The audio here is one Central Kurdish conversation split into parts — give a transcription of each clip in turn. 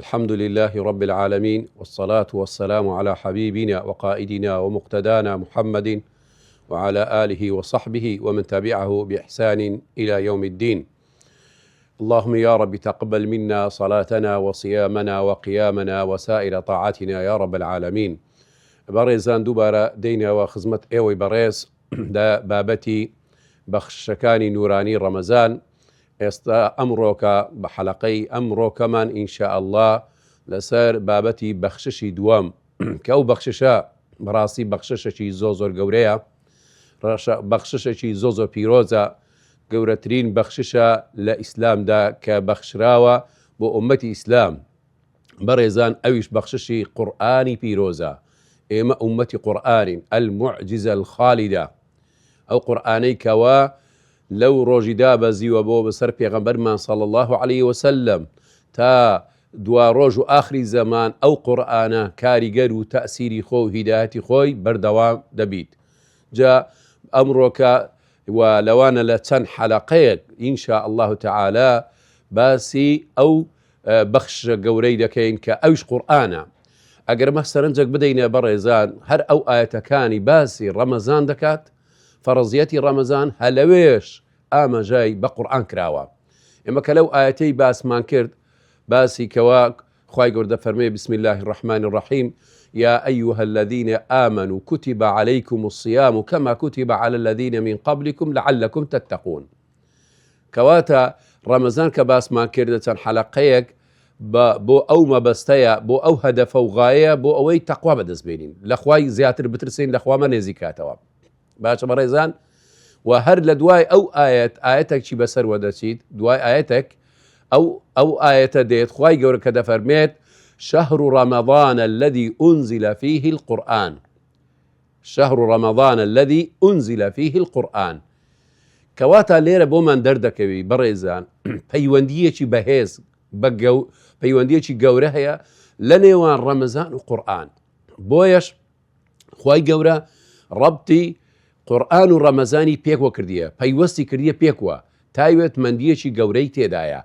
الحمد لله رب العالمين، والصلاة والسلام على حبيبنا وقائدنا ومقتدانا محمد وعلى آله وصحبه ومن تبعه بإحسان إلى يوم الدين. اللهم يا رب تقبل منا صلاتنا وصيامنا وقيامنا وسائر طاعاتنا يا رب العالمين. بەڕێزان دووبارە دەینەوە خزمەت ئێوەی بەڕێز لە بابەتی بەخشەکانی نورانی ڕەمەزان. ئێستا ئەمڕۆکە بە حەلەقەی ئەمڕۆکەمان ئینشاء الله لەسەر بابەتی بەخششی دووەم کە ئەو بەخششە بەڕاستی بەخششێکی زۆر گەورەیە، بەخششێکی زۆر پیرۆزە، گەورەترین بەخششە لە ئیسلامدا کە بەخشراوە بۆ ئومەتی ئیسلام. بەڕێزان ئەویش بەخششی قورئانی پیرۆزە. ئێمە ئومەتی قورئانین، المعجزە الخالدە، ئەو قورئانەی کەوا لەو ڕۆژیدا بەزیوە بۆ بەسەر پێغەمبەرمان صلی الله عليه وسلم تا دوا ڕۆژ و ئاخری زەمان ئەو قورئانە کاریگەر و تەئسیری خۆ و هیدایەتی خۆی بەردەوام دەبیت. جا ئەمڕۆکە و لەوانە لە چەند حەلەقەیەک ئینشاء الله تعالى باسی ئەو بەخشە گەورەی دەکەین کە ئەوش قورئانە. ئەگەر مە سەرنجێک بدەینە بەڕێزان، هەر ئەو ئاەتەکانی باسی ڕەمەزان دەکات، فەرەزیەتی ڕەمەزان هەلەوێش ئاماژەی بە قورئان کراوە. ئێمە کە لەو ئاەتەی باسمان کرد، باسی کەوا خوای گەوردە فەرمێ بسم الله الرحمن الرحیم يا أيها الذين آمنوا كتب عليكم الصيام كما كتب على الذين من قبلكم لعلكم تتقون. کەواتە ڕەمەزان کە باسمان کردە چەند حەلەقەیەک بۆ ئەو مەبەستەیە، بۆ ئەو هەدەفە و غایە، بۆ ئەوەی تەقوا بەدەستبێنین، لە خوای زیاتر بترسین، لە خوامە نێزیکاتەوە. باشە بەڕێزان، و هەر لە دوای ئەو ئاەتێکی بەسەر وەدەچیت، دوای ئاەتێک ئەو ئاەتە دێت خوای گەورە کە دەفەرمێت شهر رمضان الذي أنزل فيه القرآن، شهر رمضان الذي أنزل فيه القرآن. کەواتە لێرە بۆمان دەردەکەوی بەڕێزان پەیوەندیەکی بەهێز، پەیوەندیەکی گەورە هەیە لە نێوان ڕەمەزان و قورئان. بۆیەش خوای گەورە ڕەبتی قورئان و ڕەمەزانی پێکوە کردیە، پەیوەستی کردیە پێکوە، تایبەتمەندیەکی گەورەی تێدایە.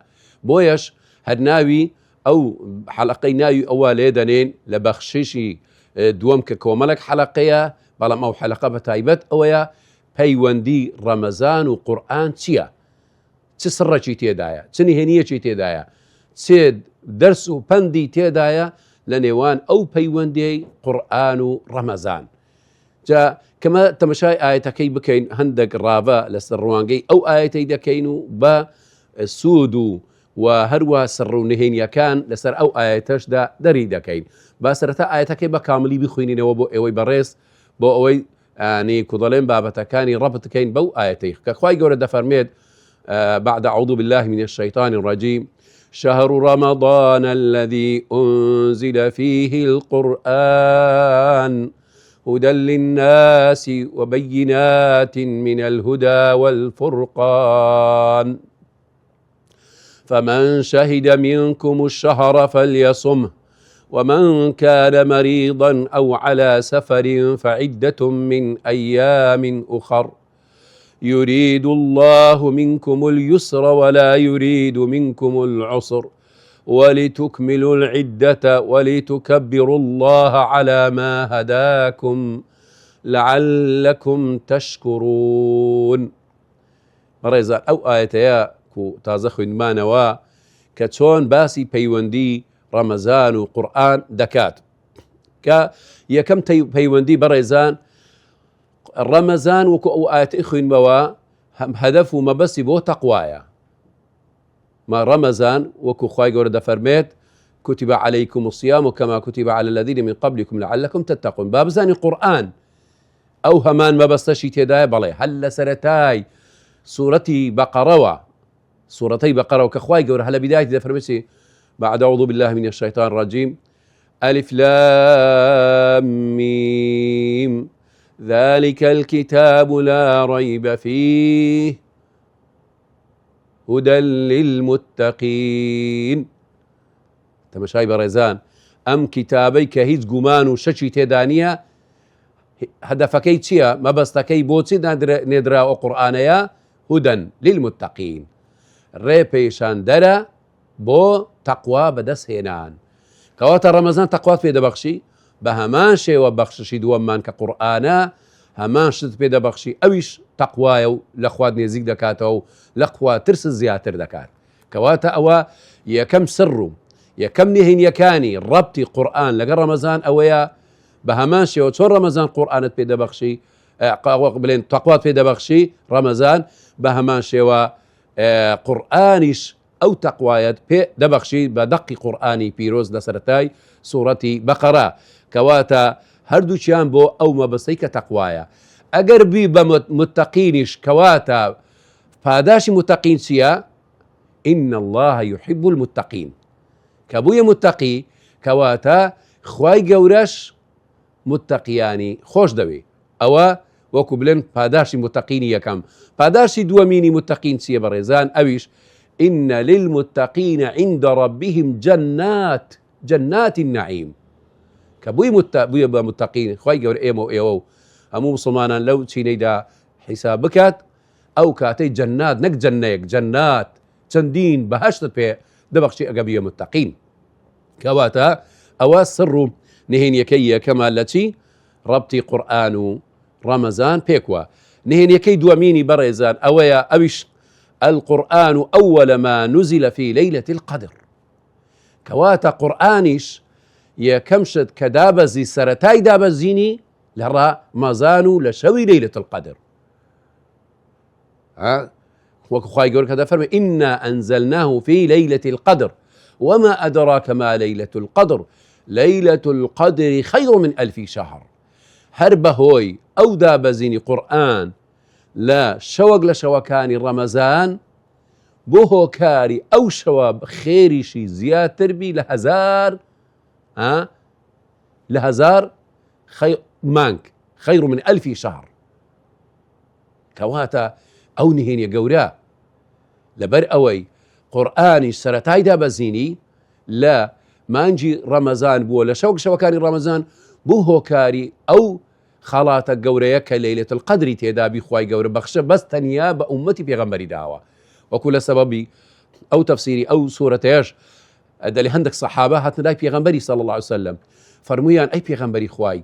بۆیەش هەر ناوی ئەو حەلەقەی ناوی ئەوە لێ دەنێن لە بەخششی دووەم کە کۆمەڵێک حەلەقەیە، بەڵام ئەو حەلەقە بە تایبەت ئەوەیە پەیوەندی ڕەمەزان و قورئان چییە، چ سڕێکی تێدایە، چ نهێنیەکی تێدایە، چێ دەرس و پەندی تێدایە لە نێوان ئەو پەیوەندیەی قورئان و ڕەمەزان. جا کەمە تەمەشای ئاەتەکەی بکەین، هەندێک ڕاوە لەسەر ڕوانگەی ئەو ئاەتەی دەکەین و بە سوود و هەروە سڕ و نهێنیەکان لەسەر ئەو ئاەتەشدا دەری دەکەین. با سەرەتا ئاەتەکەی بە کاملی بخوێنینەوە بۆ ئێوەی بەڕێز، بۆ ئەوەی کوڵەڵێن بابەتەکانی ڕەبت بکەین بەو ئاەتەی کە خوای گەورە دەفەرمێت بعد أعوذ بالله من الشيطان الرجيم شهر رمضان الذي أنزل فيه القرآن هدى للناس وبينات من الهدى والفرقان فمن شهد منكم الشهر فليصمه ومن كان مريضا أو على سفر فعدة من أيام أخر يريد الله منكم اليسر ولا يريد منكم العسر ولتكملوا العدة ولتكبروا الله على ما هداكم لعلكم تشكرون. بەڕێزان ئەو ئاەتەیە و تازە خوێنمانەوە کە چۆن باسی پەیوەندی ڕەمەزان و قورئان دەکات، کە یەکەم پەیوەندی بەڕێزان ڕەمەزان وەکو ئەو ئاەتەی خوێنمەوە هەدەف و مەبەستی بۆ تەقوایە. ما ڕەمەزان وەکو خوای گەورە دەفەرمێت كتب عليكم الصيام كما كتب على الذين من قبلكم لعلكم تتقون. با بزانی قورئان ئەو هەمان مەبەستەشی تێدایە، بەڵێ هەل لە سەرەتای سوورەتی بەقەرەوە، سوورەتەی بەقەرەوە کە خوای گەورە هەلە بیدایەتی دەفەرمێتی بعد أعوذ بالله من الشيطان الرجيم ألف لام ميم ذلك الكتاب لا ريب فيه هدى للمتقين. تەمەشای بەڕێزان ئەم کتابەی کە هیچ گومان و شەکی تێدا نییە، هەدەفەکەی چییە؟ مەبەستەکەی بۆچی نێدراوە قورئانەیە؟ هودەن للمتقین، ڕێ پێشاندەرە بۆ تەقوا بەدەستهێنان. کەواتە ڕەمەزان تەقوات پێ دەبەخشی بە هەمان شێوە بەخششی دووەممان کە قورئانە هەمان شت پێ دەبەخشی ئەویش تەقوایە و لە خوا نێزیک دەکاتەوە و لە خوا ترس زیاتر دەکات. کەواتە ئەوە یەکەم سڕ و یەکەم نهێنیەکانی ڕەبتی قورئان لەگەڵ ڕەمەزان ئەوەیە بە هەمان شێوە چۆن ڕەمەزان قورئانت پێ دەبەخشی بڵێن تەقوات پێ دەبەخشی ڕەمەزان بە هەمان شێوە قورئانیش ئەو تەقوایەت پێ دەبەخشی بە دەقی قورئانی پیرۆز لە سەرەتای سوورەتی بەقەرە. کەواتە هەردووچیان بۆ ئەو مەبەستەی کە تەقوایە. ئەگەر بی بە متەقینیش کەواتە پاداشی متەقین چییە؟ ئین الله يحب المتقین. کە بوویە متەقی کەواتە خوای گەورەش متەقیانی خۆش دەوێ. ئەوە وەکو بڵێن پاداشی متەقینی یەکەم. پاداشی دووەمینی متەقین چییە بەڕێزان؟ ئەویش إن للمتقين عند ربهم جنات النعيم. كبوي متقين خوي جور إيمو همو مسلمانا لو تشينيدا حساب بكات أو كاتي جنات نك جنيك جنات تندين بهشت بي دبخشي أقبية متقين. كواتا أواس سر نهين يكي كما التي ربطي قرآن رمضان بيكوا نهين يكي دواميني بريزان أويا أويش القرآن أول ما نزل في ليلة القدر. كواتا قرآنش يكمشد كدابزي سرتاي دابزيني لرا مازانو لشوي ليلة القدر. وخواي يقول كذا فرمي إنا أنزلناه في ليلة القدر وما أدراك ما ليلة القدر ليلة القدر خير من 1000 شهر. هرب هوي أو دابزيني قرآن لا شوق لشوكاني رمضان بوهو كاري أو شواب خيري شي زياتر بي لهزار مانك خير من 1000 شهر. كواتا أو نهين يقورا لبر أوي قرآني سرتاي دابزيني لا مانجي رمضان بو لشوق شوكاني رمضان بوهو كاري أو خاڵاتە گەورەیە کە لەیلەت القەدری تێدا بیخوای گەورە بەخشە بەس تەنیا بە ئومەتی پێغەمبەری داوە. وەکو لە سەبەبی ئەو تەفسیری ئەو سوورەتەیەش دەڵێ هەندێک سەحابە هاتنە لای پێغەمبەری صلی الله عليه وسلم فەرموویان ئەی پێغەمبەری خوای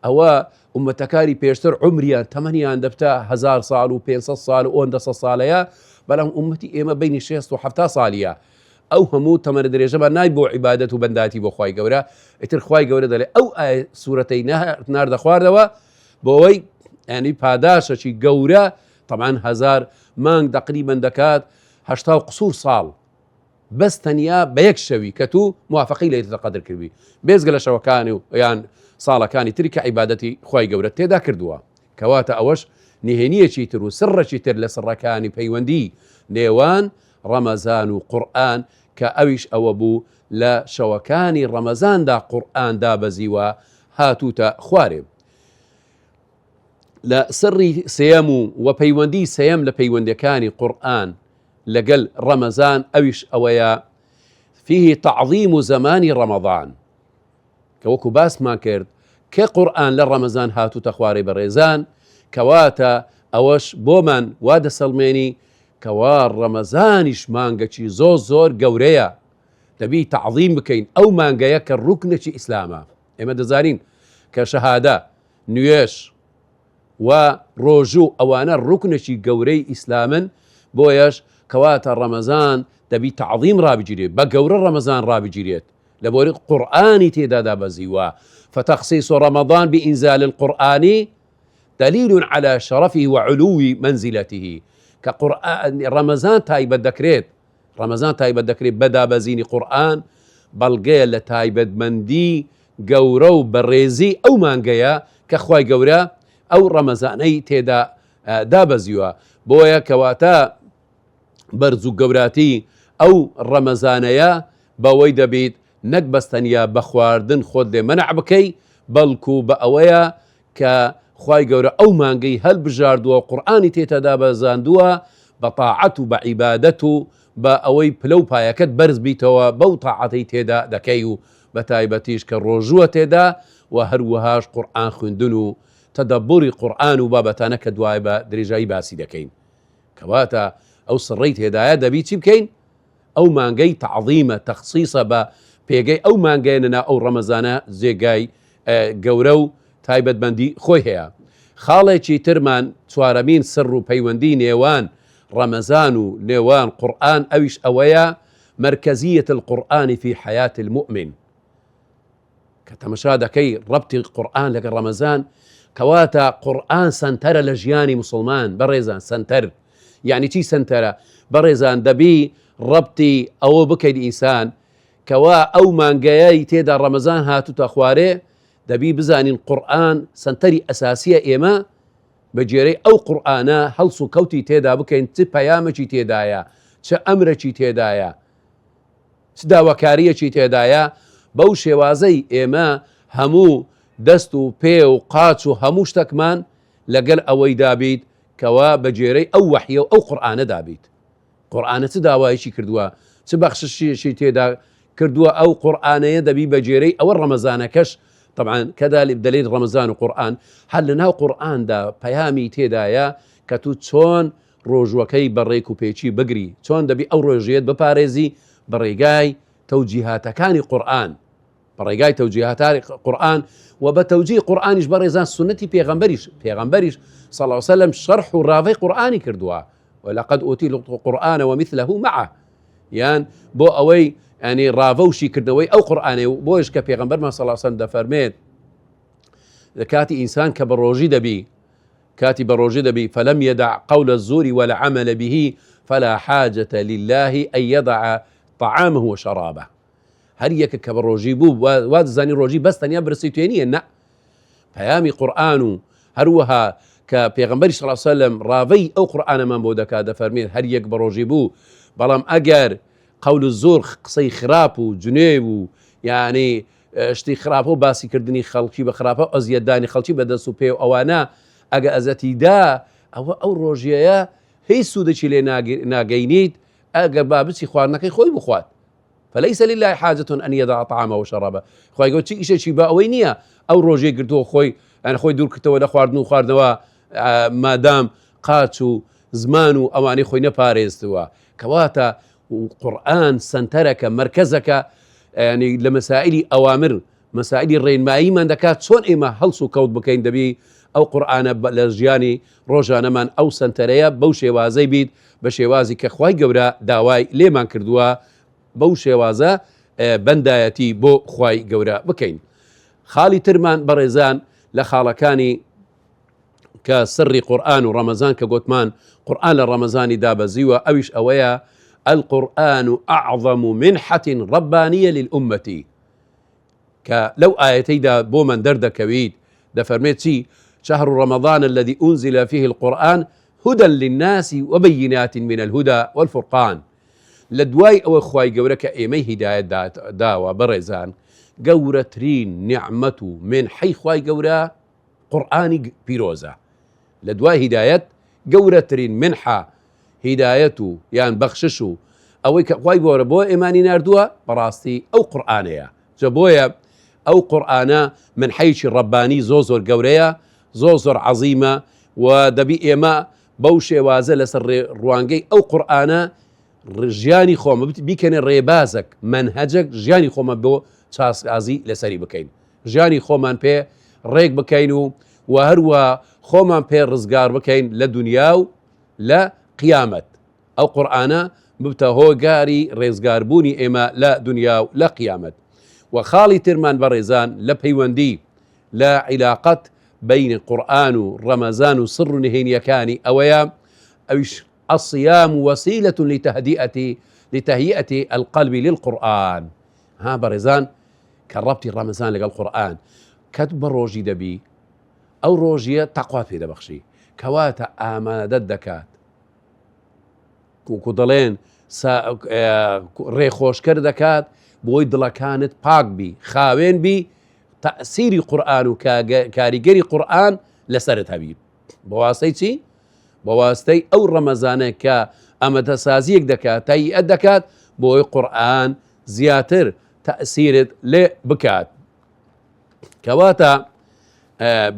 ئەوە ئومەتەکاری پێشتر عمریان تەمەنیان دەبتە 1000 ساڵ و 500 ساڵ و 200 ساڵەیە بەڵام ئومەتی ئێمە بینی 60 و 70 ساڵیە. ئەو هەموو تەمەنە درێژەمان نای بۆ عیبادەت و بەنداتی بۆ خوای گەورە. ئیتر خوای گەورە دەڵێ ئەو سوورەتەی ناردە خواردەوە بۆەوەی ینی پاداشەکی گەورە طبعاً 1000 مانگ تقریباً دەکات 80 قسوور ساڵ بەس تەنیا بە یەک شەوی کە تو موافقەی لەیلەتە قەدر کردی بێزگە لە شەوەکانی و یان ساڵەکانی تری کە عیبادەتی خوای گەورە تێدا کردووە. کەواتە ئەوەش نهێنیەکی تر و سڕێکی تر لە سڕەکانی پەیوەندی نێوان ڕەمەزان و قورئان کە ئەویش ئەوە بوو لە شەوەکانی ڕەمەزاندا قورئان دابەزیوە هاتووتە خوارێ. لە سڕی سێەم و پەیوەندی سێەم لە پەیوەندیەکانی قورئان لەگەل ڕەمەزان ئەویش ئەوەیە فيه تعظیم زەمانی ڕەمەضان کە وەکو باسمان کرد کە قورئان لە ڕەمەزان هاتووتە خوارێ بەڕێزان کەواتە ئەوەش بۆمان وا دەسەڵمێنی کەوا ڕەمەزانیش مانگەکی زۆر گەورەیە دەبی تعظیم بکەین ئەو مانگەیە کە ڕوکنێکی ئیسلامە. ئێمە دەزانین کە شەهادە نوێش و ڕۆژوو ئەوانە ڕوکنێکی گەورەی ئیسلامن بۆیەش کەواتە ڕەمەزان دەبی تعظیم ڕابگیرێت بە گەورە ڕەمەزان ڕابگیرێت لە بۆری قورئانی تێدا دابەزیوە. فتخصيص رمضان بإنزال القرآن دليل على شرفه وعلو منزلته. كقرآن رمضان تايبة دكريت بدا بزيني قرآن بلغي لتايبة مندي قورو بريزي أو مانقيا كخواي قورا أو رمضاني تيدا دابزيوا بويا كواتا برزو قوراتي أو رمضانيا بويدا بيت نەکبەستەنیا بەخواردن خۆت لێ مەنع بکەی بەڵکو بە ئەوەیە کە خوای گەورە ئەو مانگەی هەڵبژاردووە قورئانی تێتە دابەزاندووە بە تاعەت و بە عیبادەت و بە ئەوەی پلە و پایەکەت بەرز بیتەوە بەو تاعەتەی تێدا دەکەی و بە تایبەتیش کە ڕۆژووە تێدا و هەروەهاش قورئان خوێندن و تەدەبوری قورئان و بابەتانە کە دوای بە درێژایی باسی دەکەین. کەواتە ئەو سڕەی تێدایە دەبی چی بکەین؟ ئەو مانگەی تعظیمە تەخسیصە پێگەی ئەو مانگەێننا ئەو ڕەمەزانە جێگای گەورە و تایبەتمەندی خۆی هەیە. خاڵێکی ترمان چوارەمین سڕ و پەیوەندی نێوان ڕەمەزان و نێوان قورئان ئەویش ئەوەیە مرکزیة القرآن في حياة المؤمن. كتمشا دەکەی ڕەبتی قورئان لەگەڵ ڕەمەزان کەواتە قورئان سەنتەرە لە ژیانی مسلمان بەڕێزان سەنتەر. یعنی چی سەنتەرە؟ بەڕێزان دەبی ڕەبتی ئەوە بکەیت ئینسان کەوا ئەو مانگەیەی تێدا ڕەمەزان هاتوتە خوارێ دەبی بزانین قورئان سەنتەری ئەساسیە ئێمە بە جێرەی ئەو قورئانە هەڵس و کەوتی تێدا بکەین چ پەیامێکی تێدایە چ ئەمرێکی تێدایە چ داواکاریەکی تێدایە. بەو شێوازەی ئێمە هەموو دەست و پێ و قاچ و هەموو شتێکمان لەگەڵ ئەوەی دابیت کەوا بە جێرەی ئەو وەحیە و ئەو قورئانە دابیت. قورئانە چ داوایەکی کردووە چ بەخششیەکی تێدا کردووە ئەو قورئانەیە دەبی بە جێرەی ئەوە ڕەمەزانەکەش طبعا کەدا دەلێت ڕەمەزان و قورئان هەر لەناو قورئاندا پەیامی تێدایە کە تو چۆن ڕۆژوەکەی بەڕێک و پێچی بگری چۆن دەبی ئەو ڕۆژێت بپارێزی بە ڕێگای تەوجیهاتەکانی قورئان بەڕێگای تەوجیهاتی قورئان و بە تەوجیه قورئانیش بەڕێزان سنەتی پێغەمبەریش صلی الله علیه وسلم شەرح و ڕاوەی قورئانی کردووە ولقد أوتي القرآن ومثله معه یان بۆ ئەوەی ینی ڕاوەوشی کردەوەی ئەو قورئانێ و بۆیش کە پێغەمبەرمان صلی الله علیه وسلم دەفەرمێت لە کاتی ئینسان کە بە ڕۆژی دەبی فلم يدع قول الزور والعمل به فلا حاجة لله أن يضع طعامه وشرابه. هەر یەکە کە بە ڕۆژی بوو وا دەزانی ڕۆژی بەس تەنیا برسی توێ نییە نە پەیامی قورئان و هەروەها کە پێغەمبەری صلی الله علیه وسلم ڕاوەی ئەو قورئانەمان بۆ دەکات دەفەرمێت هەر یەک بە ڕۆژی بوو بەڵام ئەگەر قەول الزور قسەی خراپ و جنێ و یعنی شتی خراپە و باسیکردنی خەڵکی بە خراپە ئەزیەتدانی خەڵکی بەدەست و پێ و ئەوانە ئەگە ئەزەتیدا ئەو ڕۆژیەیە هیچ سوودێکی لێ ناگەینیت ئەگەر با بچی خواردنەکەی خۆی بخوات فليس لله حاجة أن يضع طعامه وشرابه. خۆی گەوت چی ئیشێکی بە ئەوەی نییە ئەو ڕۆژێ گرتووە خۆی ئەنە خۆی دوور کردەوە لە خواردن و خواردنەوە مادام قاچ و زمان و ئەوانەی خۆی نەپارێزتووە. کەواتە قورئان سەنتەرەکە مرکزەکە ینی لە مەسائلی ئەوامر مەسائلی ڕێنماییمان دەکات چۆن ئێمە هەڵس و کەوت بکەین دەبی ئەو قورئانە لە ژیانی ڕۆژانەمان ئەو سەنتەرەیە بەو شێوازەی بیت بە شێوازی کە خوای گەورە داوای لێمان کردووە بەو شێوازە بەندایەتی بۆ خوای گەورە بکەین. خاڵی ترمان بەڕێزان لە خاڵەکانی کە سڕی قورئان و ڕەمەزان کە گوتمان قورئان لە ڕەمەزانی دابەزیوە ئەویش ئەوەیە القورآن أعظم منحة ربانية للأمة. کە لەو ئاەتەیدا بۆ من دەردەکەویت دەفەرمێت چی شهر رمضان الذي أنزل فيه القرآن هدى للناس وبينات من الهدى والفرقان. لە دوای ئەوە خوای گەورە کە ئێمەی هیدایەت داوە بەڕێزان گەورەترین نیعمەت و منحەی خوای گەورە قورئانی پیرۆزە. لە دوای هیدایەت گەورەترین منحە هیدایەت و یان بەخشش و ئەوەی کە خوای گەورە بۆ ئێمانی ناردووە بەڕاستی ئەو قورئانەیە. جا بۆیە ئەو قورئانە منحەیەکی ڕەبانی زۆر گەورەیە زۆر عەزیمە و دەبی ئێمە بەو شێوازە لەسەر ڕوانگەی ئەو قورئانە ژیانی خۆمە بیکەنێ ڕێبازێک منهەجێک ژیانی خۆمە بۆ چاسازی لەسەری بکەین ژیانی خۆمان پێ ڕێک بکەین و هەروە خۆمان پێ ڕزگار بکەین لە دنیا و لە قیامەت. ئەو قورئانە ببتە هۆگاری ڕێزگاربوونی ئێمە لە دنیا و لە قیامەت. و خاڵی ترمان بەڕێزان لە پەیوەندی لە عیلاقەت بین قورئان و ڕەمەزان و سڕ و نهێنیەکانی ئەوەیە ئەویش الصيام وسيلة لتهيئة القلب للقرآن. ها بەڕێزان کە ڕەبتی ڕەمەزان لەگەڵ قورئان کەت بە ڕۆژی دەبی ئەو ڕۆژیە تەقوات پێ دەبەخشی کەواتە ئامادەت دەکات وەکو دەڵێن ڕێخۆشکەر دەکات بۆی دڵەکانت پاک بی خاوێن بی تەئسیری قورئان و کاریگەری قورئان لەسەرت هەبی بە واستەی چی؟ بە واستەی ئەو ڕەمەزانە کە ئەمەدەسازیەک دەکات تاییئەت دەکات بۆی قورئان زیاتر تەئسیرت لێ بکات. کەواتە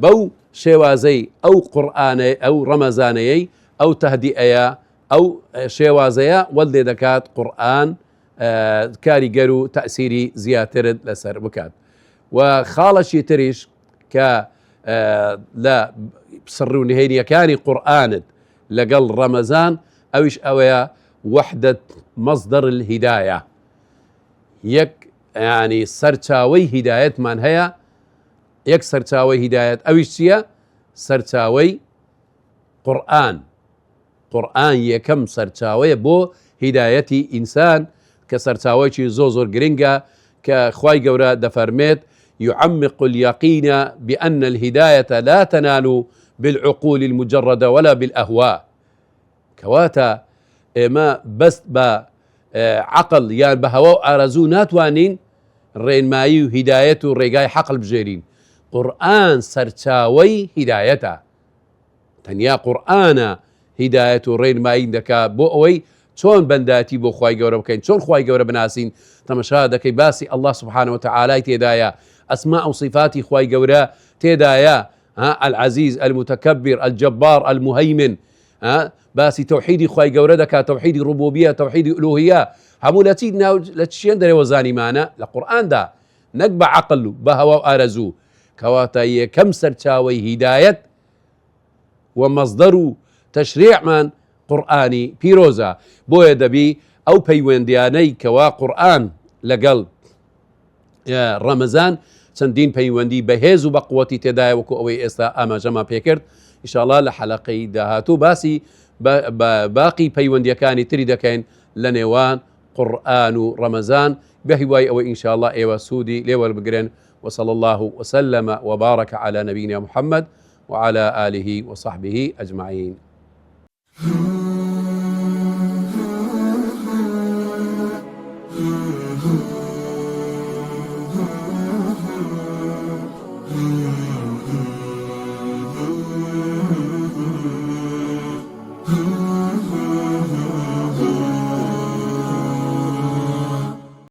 بەو شێوازەی ئەو قورئانەی ئەو ڕەمەزانەیەی ئەو تەهدیئەیە ئەو شێوازەیە وەڵ لێ دەکات قورئان کاریگەر و تەسیری زیاترت لەسەر بکات و خاڵەشی تریش کە لە سڕ و نهێنیەکانی قورئانت لەگەڵ ڕەمەزان ئەویش ئەوەیە وحدەت مەصدر الهیدایە، یەک ینی سەرچاوەی هیدایەتمان هەیە، یەک سەرچاوەی هیدایەت ئەویش چییە؟ سەرچاوەی قورئان. قورئان یەکەم سەرچاوەیە بۆ هیدایەتی ئینسان کە سەرچاوەیەکی زۆر گرنگە کە خوای گەورە دەفەرمێت يعمق اليقين بأن الهداية لا تنال بالعقول المجردة ولا بالأهواء. كواتا ما بس بعقل يعني بهواء أرزو ناتوانين رين مايو هداية رجاي حقل بجيرين. قرآن سرچاوي هدايته تنيا قرآن هداية رين ماين دكا بوئوي چۆن بەنداتی بۆ خوای گەورە بکەین، چۆن خوای گەورە بناسین، تەمەشا دەکەی باسی الله سبحانه وتعالى تێدایە، ئەسماء و صفاتی خوای گەورە تێدایە، العزیز، المتكبر، الجبار، المهيمن، باسی تەوحیدی خوای گەورە دەکات، تەوحیدی ڕوبوبیە، تەوحیدی ئولوهیە، هەموو لە چیان دەرێوە زانیمانە لە قورئاندا، نەک بە عەقڵ و بە هەوا و ئارەزوو. کەواتە یەکەم سەرچاوەی هیدایەت و مەصدەر و تەشریعمان قورئانی پیرۆزە. بۆیە دەبی ئەو پەیوەندیانەی کەوا قورئان لەگەڵ ڕەمەزان چەندین پەیوەندی بەهێز و بە قووەتی تێدایە، وەکو ئەوەی ئێستا ئاماژەمان پێکرد. ئینشاءڵڵا لە حەلەقەی داهاتوو باسی باقی پەیوەندیەکانی تری دەکەین لە نێوان قورئان و ڕەمەزان، بە هیوای ئەوەی ئینشاءڵڵا ئێوە سوودی لێوەربگرن. وصلى الله وسلم وبارك على نبينا محمد وعلى آله وصحبه أجمعين.